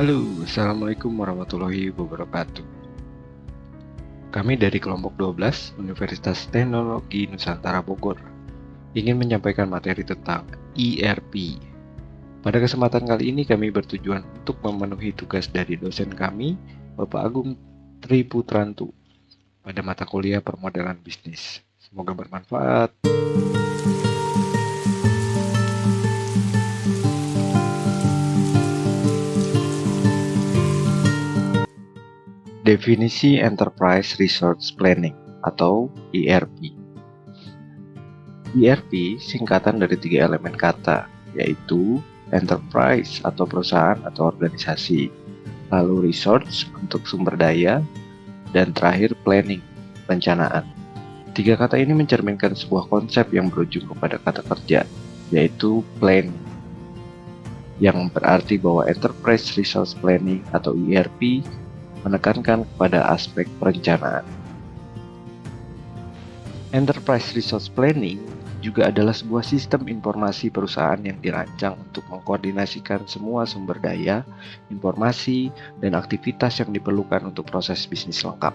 Halo, Assalamualaikum warahmatullahi wabarakatuh. Kami dari kelompok 12 Universitas Teknologi Nusantara Bogor ingin menyampaikan materi tentang ERP. Pada kesempatan kali ini kami bertujuan untuk memenuhi tugas dari dosen kami, Bapak Agung Triputrantu, pada mata kuliah permodalan bisnis. Semoga bermanfaat. Definisi Enterprise Resource Planning atau ERP. ERP singkatan dari 3 elemen kata, yaitu enterprise atau perusahaan atau organisasi, lalu resource untuk sumber daya, dan terakhir planning, perencanaan. 3 kata ini mencerminkan sebuah konsep yang berujung kepada kata kerja, yaitu plan, yang berarti bahwa Enterprise Resource Planning atau ERP menekankan kepada aspek perencanaan. Enterprise Resource Planning juga adalah sebuah sistem informasi perusahaan yang dirancang untuk mengkoordinasikan semua sumber daya, informasi, dan aktivitas yang diperlukan untuk proses bisnis lengkap.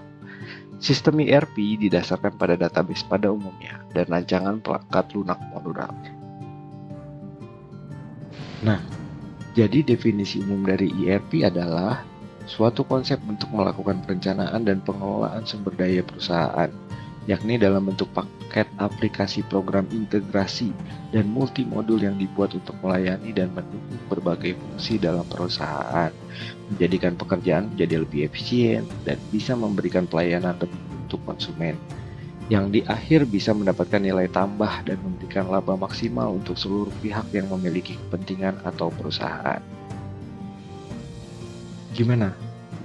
Sistem ERP didasarkan pada database pada umumnya dan rancangan perangkat lunak modular. Nah, jadi definisi umum dari ERP adalah suatu konsep untuk melakukan perencanaan dan pengelolaan sumber daya perusahaan, yakni dalam bentuk paket aplikasi program integrasi dan multimodul yang dibuat untuk melayani dan mendukung berbagai fungsi dalam perusahaan, menjadikan pekerjaan menjadi lebih efisien dan bisa memberikan pelayanan lebih untuk konsumen, yang di akhir bisa mendapatkan nilai tambah dan memberikan laba maksimal untuk seluruh pihak yang memiliki kepentingan atau perusahaan. Gimana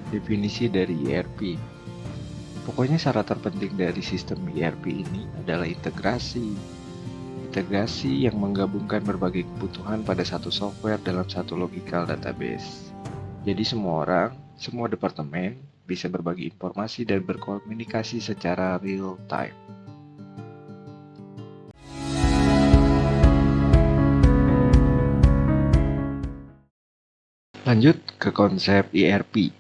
definisi dari ERP? Pokoknya syarat terpenting dari sistem ERP ini adalah integrasi. Integrasi yang menggabungkan berbagai kebutuhan pada satu software dalam satu logical database. Jadi semua orang, semua departemen bisa berbagi informasi dan berkomunikasi secara real time. Lanjut ke konsep ERP.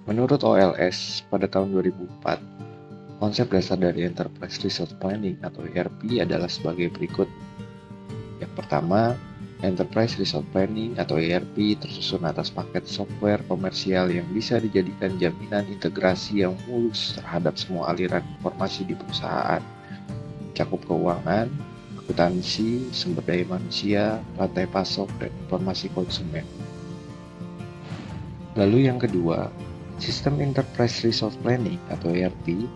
Menurut OLS pada tahun 2004, konsep dasar dari Enterprise Resource Planning atau ERP adalah sebagai berikut. Yang pertama, Enterprise Resource Planning atau ERP tersusun atas paket software komersial yang bisa dijadikan jaminan integrasi yang mulus terhadap semua aliran informasi di perusahaan, cakup keuangan, akuntansi, sumber daya manusia, rantai pasok, dan informasi konsumen. Lalu yang kedua, Sistem Enterprise Resource Planning atau ERP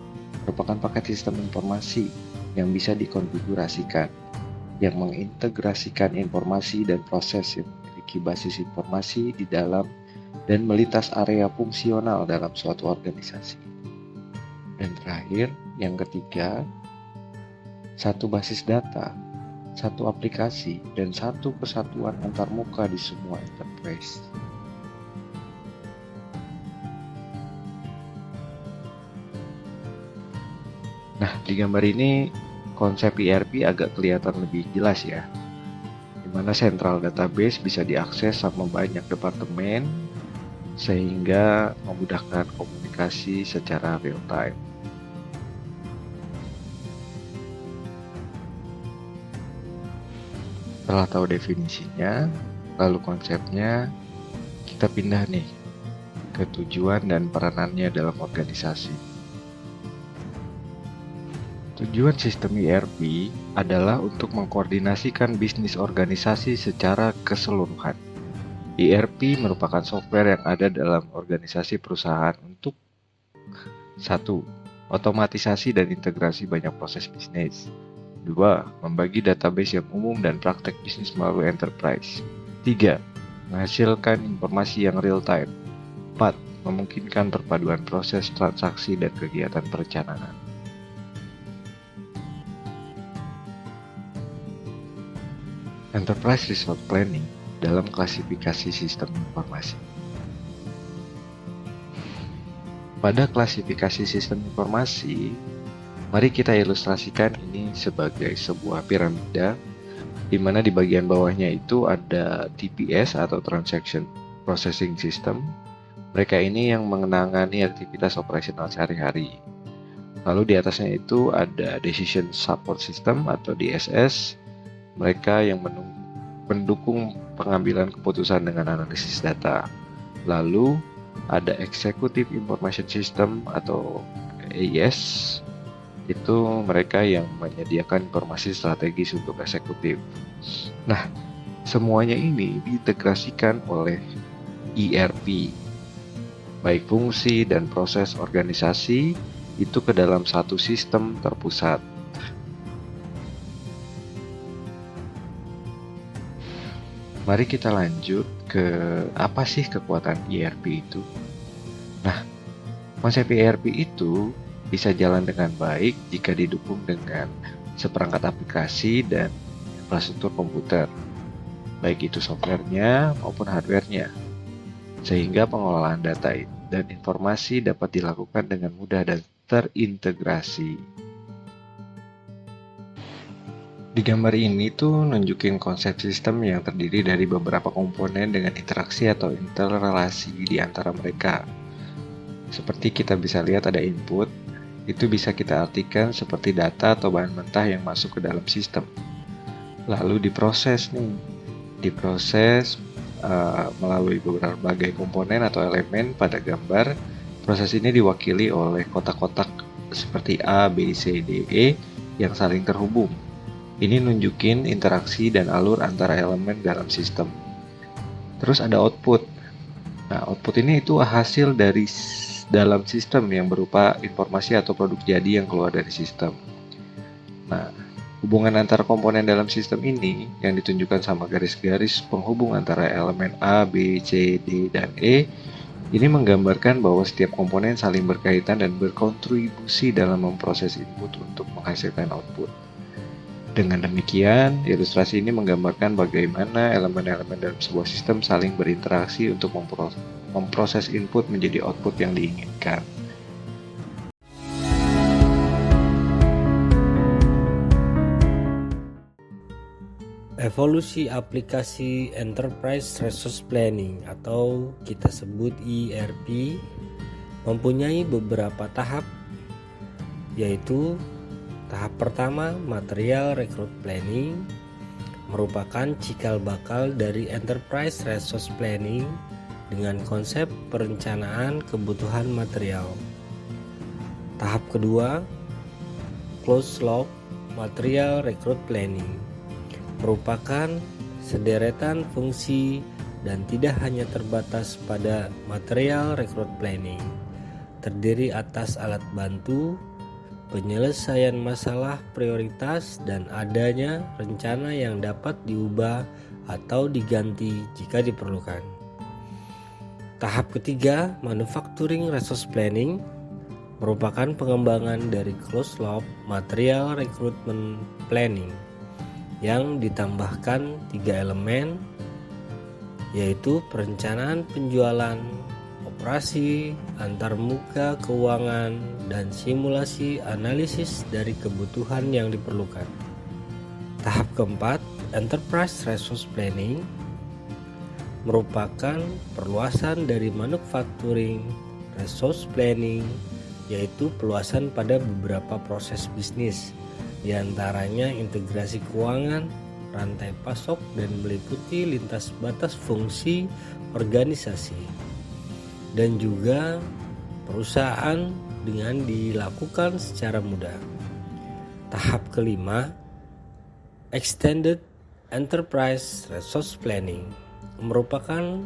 merupakan paket sistem informasi yang bisa dikonfigurasikan, yang mengintegrasikan informasi dan proses yang memiliki basis informasi di dalam dan melintas area fungsional dalam suatu organisasi. Dan terakhir, yang ketiga, satu basis data, satu aplikasi, dan satu kesatuan antarmuka di semua enterprise. Nah, di gambar ini konsep ERP agak kelihatan lebih jelas ya, di mana sentral database bisa diakses sama banyak departemen sehingga memudahkan komunikasi secara real time. Setelah tahu definisinya, lalu konsepnya, kita pindah nih ke tujuan dan peranannya dalam organisasi. Tujuan sistem ERP adalah untuk mengkoordinasikan bisnis organisasi secara keseluruhan. ERP merupakan software yang ada dalam organisasi perusahaan untuk 1. Otomatisasi dan integrasi banyak proses bisnis. 2. Membagi database yang umum dan praktek bisnis melalui enterprise. 3. Menghasilkan informasi yang real time. 4. Memungkinkan perpaduan proses transaksi dan kegiatan perencanaan. Enterprise Resource Planning dalam klasifikasi sistem informasi. Pada klasifikasi sistem informasi, mari kita ilustrasikan ini sebagai sebuah piramida di mana di bagian bawahnya itu ada TPS atau Transaction Processing System. Mereka ini yang mengenangani aktivitas operasional sehari-hari. Lalu di atasnya itu ada Decision Support System atau DSS. Mereka yang mendukung pengambilan keputusan dengan analisis data. Lalu ada Executive Information System atau AIS. Itu mereka yang menyediakan informasi strategis untuk eksekutif. Nah, semuanya ini diintegrasikan oleh ERP, baik fungsi dan proses organisasi itu ke dalam satu sistem terpusat. Mari kita lanjut ke apa sih kekuatan ERP itu. Nah, konsep ERP itu bisa jalan dengan baik jika didukung dengan seperangkat aplikasi dan infrastruktur komputer, baik itu softwarenya maupun hardwarenya, sehingga pengelolaan data dan informasi dapat dilakukan dengan mudah dan terintegrasi. Di gambar ini tuh nunjukin konsep sistem yang terdiri dari beberapa komponen dengan interaksi atau interrelasi di antara mereka. Seperti kita bisa lihat ada input, itu bisa kita artikan seperti data atau bahan mentah yang masuk ke dalam sistem. Lalu diproses melalui berbagai komponen atau elemen pada gambar. Proses ini diwakili oleh kotak-kotak seperti A, B, C, D, E yang saling terhubung. Ini nunjukin interaksi dan alur antara elemen dalam sistem. Terus ada output. Nah, output ini itu hasil dari dalam sistem yang berupa informasi atau produk jadi yang keluar dari sistem. Nah, hubungan antara komponen dalam sistem ini yang ditunjukkan sama garis-garis penghubung antara elemen A, B, C, D, dan E ini menggambarkan bahwa setiap komponen saling berkaitan dan berkontribusi dalam memproses input untuk menghasilkan output. Dengan demikian, ilustrasi ini menggambarkan bagaimana elemen-elemen dalam sebuah sistem saling berinteraksi untuk memproses input menjadi output yang diinginkan. Evolusi aplikasi Enterprise Resource Planning atau kita sebut ERP mempunyai beberapa tahap, yaitu tahap pertama, Material Rekrut Planning, merupakan cikal bakal dari Enterprise Resource Planning dengan konsep perencanaan kebutuhan material. Tahap kedua, Closed Loop Material Rekrut Planning, merupakan sederetan fungsi dan tidak hanya terbatas pada Material Rekrut Planning, terdiri atas alat bantu, penyelesaian masalah prioritas, dan adanya rencana yang dapat diubah atau diganti jika diperlukan. Tahap ketiga, Manufacturing Resource Planning, merupakan pengembangan dari Closed Loop Material Recruitment Planning yang ditambahkan 3 elemen, yaitu perencanaan penjualan, operasi, antarmuka keuangan, dan simulasi analisis dari kebutuhan yang diperlukan. Tahap keempat, Enterprise Resource Planning, merupakan perluasan dari Manufacturing Resource Planning, yaitu perluasan pada beberapa proses bisnis, diantaranya integrasi keuangan, rantai pasok, dan meliputi lintas batas fungsi organisasi, dan juga perusahaan dengan dilakukan secara mudah. Tahap kelima, Extended Enterprise Resource Planning, merupakan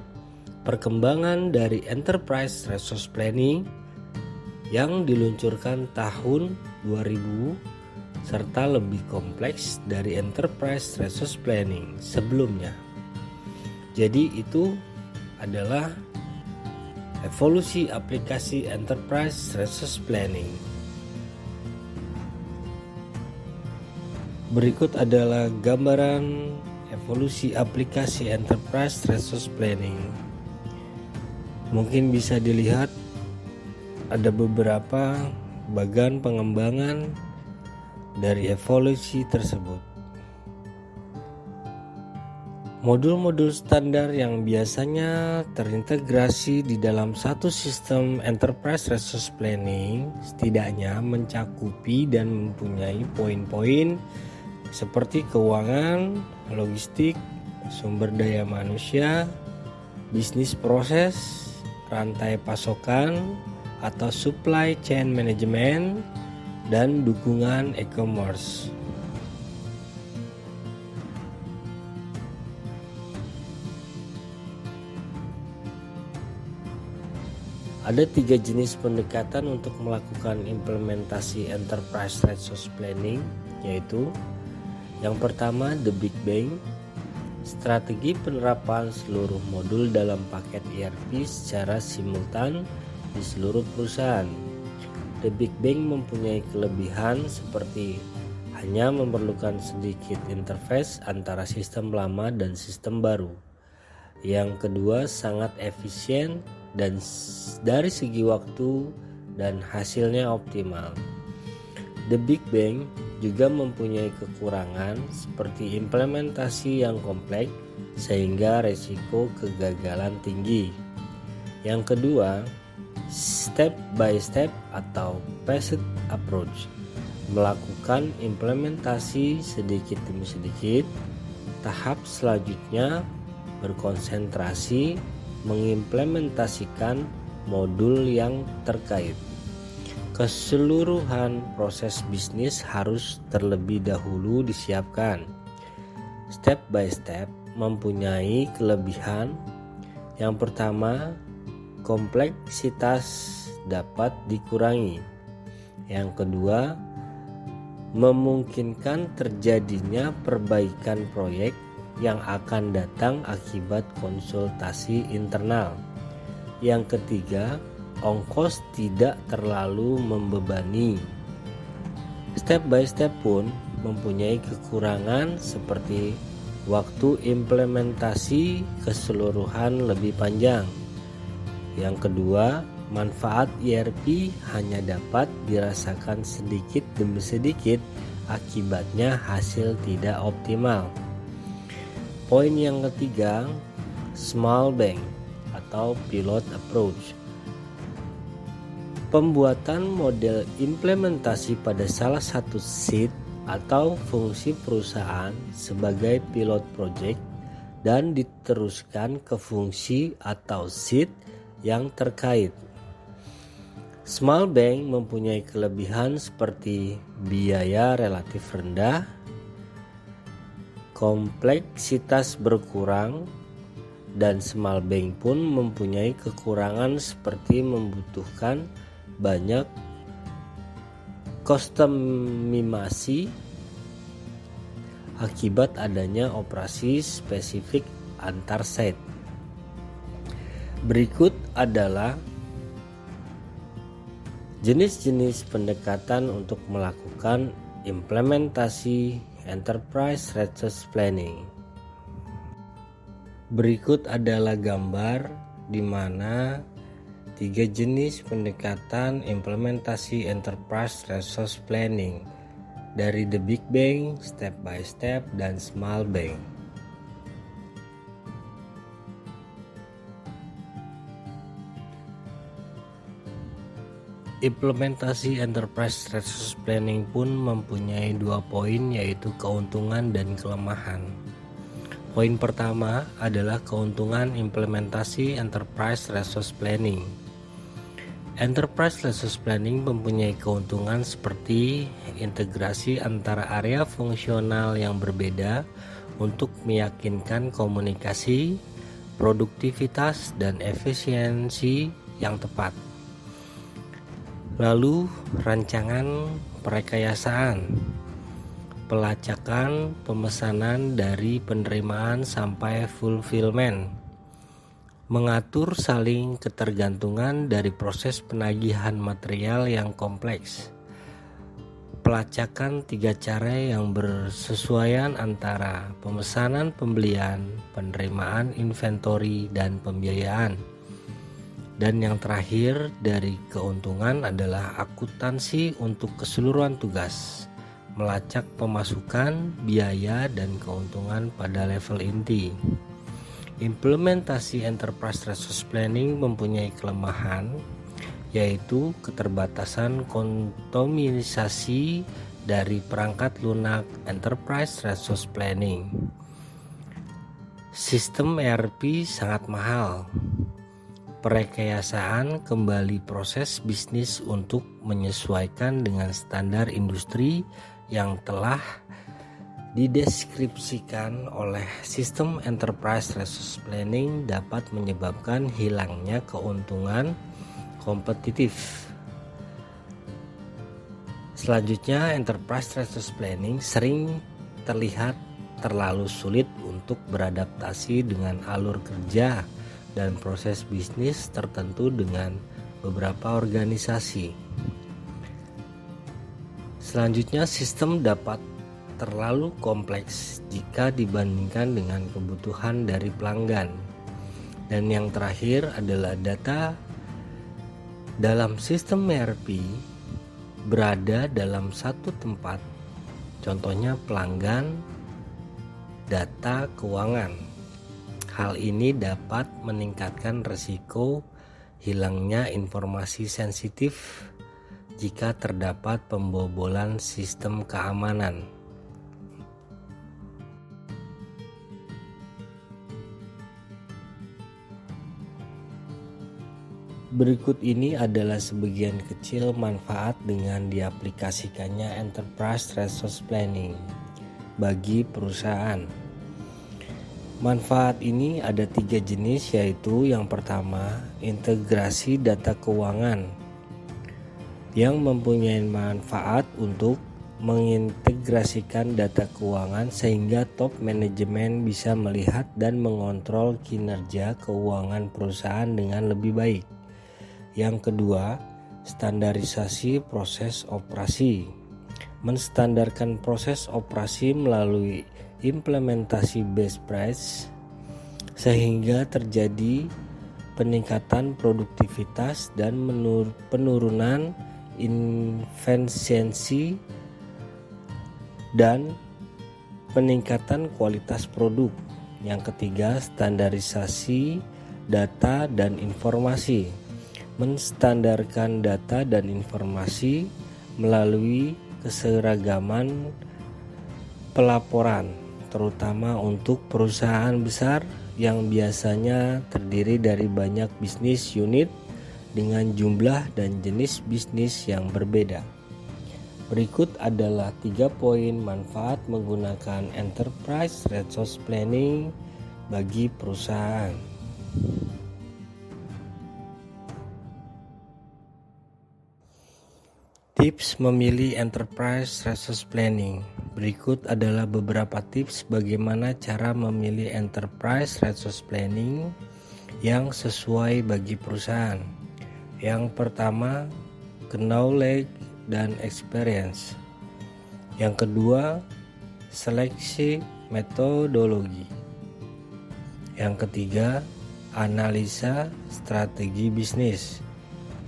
perkembangan dari Enterprise Resource Planning yang diluncurkan tahun 2000 serta lebih kompleks dari Enterprise Resource Planning sebelumnya. Jadi itu adalah evolusi aplikasi Enterprise Resource Planning. Berikut adalah gambaran evolusi aplikasi Enterprise Resource Planning. Mungkin bisa dilihat ada beberapa bagian pengembangan dari evolusi tersebut. Modul-modul standar yang biasanya terintegrasi di dalam satu sistem enterprise resource planning setidaknya mencakupi dan mempunyai poin-poin seperti keuangan, logistik, sumber daya manusia, bisnis proses, rantai pasokan atau supply chain management, dan dukungan e-commerce. Ada 3 jenis pendekatan untuk melakukan implementasi enterprise resource planning, yaitu yang pertama the Big Bang, strategi penerapan seluruh modul dalam paket ERP secara simultan di seluruh perusahaan. The Big Bang mempunyai kelebihan seperti hanya memerlukan sedikit interface antara sistem lama dan sistem baru. Yang kedua, sangat efisien dan dari segi waktu dan hasilnya optimal. The Big Bang juga mempunyai kekurangan seperti implementasi yang kompleks sehingga resiko kegagalan tinggi. Yang kedua, step by step atau phased approach, melakukan implementasi sedikit demi sedikit. Tahap selanjutnya berkonsentrasi mengimplementasikan modul yang terkait. Keseluruhan proses bisnis harus terlebih dahulu disiapkan. Step by step mempunyai kelebihan. Yang pertama, kompleksitas dapat dikurangi. Yang kedua, memungkinkan terjadinya perbaikan proyek yang akan datang akibat konsultasi internal. Yang ketiga, ongkos tidak terlalu membebani. Step by step pun mempunyai kekurangan seperti waktu implementasi keseluruhan lebih panjang. Yang kedua, manfaat ERP hanya dapat dirasakan sedikit demi sedikit, akibatnya hasil tidak optimal. Poin yang ketiga, small bang atau pilot approach. Pembuatan model implementasi pada salah satu seat atau fungsi perusahaan sebagai pilot project dan diteruskan ke fungsi atau seat yang terkait. Small bang mempunyai kelebihan seperti biaya relatif rendah, kompleksitas berkurang, dan small bang pun mempunyai kekurangan seperti membutuhkan banyak customizasi akibat adanya operasi spesifik antar site. Berikut adalah jenis-jenis pendekatan untuk melakukan implementasi enterprise resource planning. Berikut adalah gambar di mana 3 jenis pendekatan implementasi enterprise resource planning dari the Big Bang, step by step, dan small bang. Implementasi enterprise resource planning pun mempunyai 2 poin, yaitu keuntungan dan kelemahan. Poin pertama adalah keuntungan implementasi enterprise resource planning. Enterprise resource planning mempunyai keuntungan seperti integrasi antara area fungsional yang berbeda untuk meyakinkan komunikasi, produktivitas, dan efisiensi yang tepat. Lalu rancangan perekayasaan, pelacakan pemesanan dari penerimaan sampai fulfillment, mengatur saling ketergantungan dari proses penagihan material yang kompleks, pelacakan 3 cara yang bersesuaian antara pemesanan, pembelian, penerimaan inventory, dan pembiayaan. Dan yang terakhir dari keuntungan adalah akuntansi untuk keseluruhan tugas, melacak pemasukan, biaya, dan keuntungan pada level inti. Implementasi Enterprise Resource Planning mempunyai kelemahan, yaitu keterbatasan kontaminasi dari perangkat lunak Enterprise Resource Planning. Sistem ERP sangat mahal. Perekayasaan kembali proses bisnis untuk menyesuaikan dengan standar industri yang telah dideskripsikan oleh sistem Enterprise Resource Planning dapat menyebabkan hilangnya keuntungan kompetitif. Selanjutnya, Enterprise Resource Planning sering terlihat terlalu sulit untuk beradaptasi dengan alur kerja dan proses bisnis tertentu dengan beberapa organisasi. Selanjutnya, sistem dapat terlalu kompleks jika dibandingkan dengan kebutuhan dari pelanggan. Dan yang terakhir adalah data dalam sistem ERP berada dalam satu tempat, contohnya pelanggan, data keuangan. Hal ini dapat meningkatkan risiko hilangnya informasi sensitif jika terdapat pembobolan sistem keamanan. Berikut ini adalah sebagian kecil manfaat dengan diaplikasikannya Enterprise Resource Planning bagi perusahaan. Manfaat ini ada 3 jenis, yaitu yang pertama, integrasi data keuangan yang mempunyai manfaat untuk mengintegrasikan data keuangan sehingga top manajemen bisa melihat dan mengontrol kinerja keuangan perusahaan dengan lebih baik. Yang kedua, standarisasi proses operasi. Menstandarkan proses operasi melalui implementasi best practice sehingga terjadi peningkatan produktivitas dan penurunan inefisiensi dan peningkatan kualitas produk. Yang ketiga, standarisasi data dan informasi. Menstandarkan data dan informasi melalui keseragaman pelaporan, terutama untuk perusahaan besar yang biasanya terdiri dari banyak bisnis unit dengan jumlah dan jenis bisnis yang berbeda. Berikut adalah 3 poin manfaat menggunakan Enterprise Resource Planning bagi perusahaan. Tips memilih Enterprise Resource Planning. Berikut adalah beberapa tips bagaimana cara memilih Enterprise Resource Planning yang sesuai bagi perusahaan. Yang pertama, knowledge dan experience. Yang kedua, seleksi metodologi. Yang ketiga, analisa strategi bisnis.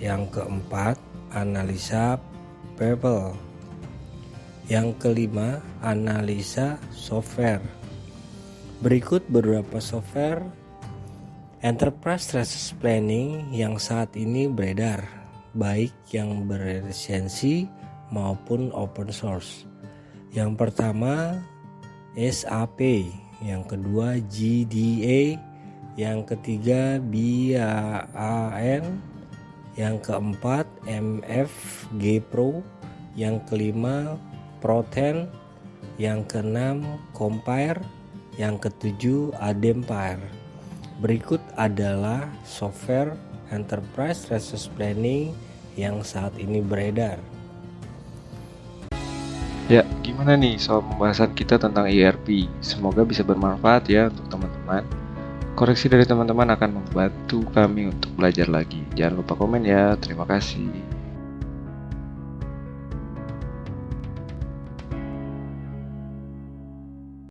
Yang keempat, analisa people. Yang kelima, analisa software. Berikut beberapa software Enterprise Resource Planning yang saat ini beredar, baik yang berlisensi maupun open source. Yang pertama, SAP. Yang kedua, GDA. Yang ketiga, BAAN. Yang keempat, MFG Pro. Yang kelima, Pro10. Yang keenam, Compare. Yang ketujuh, Adempire. Berikut adalah software Enterprise Resource Planning yang saat ini beredar. Ya, gimana nih soal pembahasan kita tentang ERP? Semoga bisa bermanfaat ya untuk teman-teman. Koreksi dari teman-teman akan membantu kami untuk belajar lagi. Jangan lupa komen ya. Terima kasih.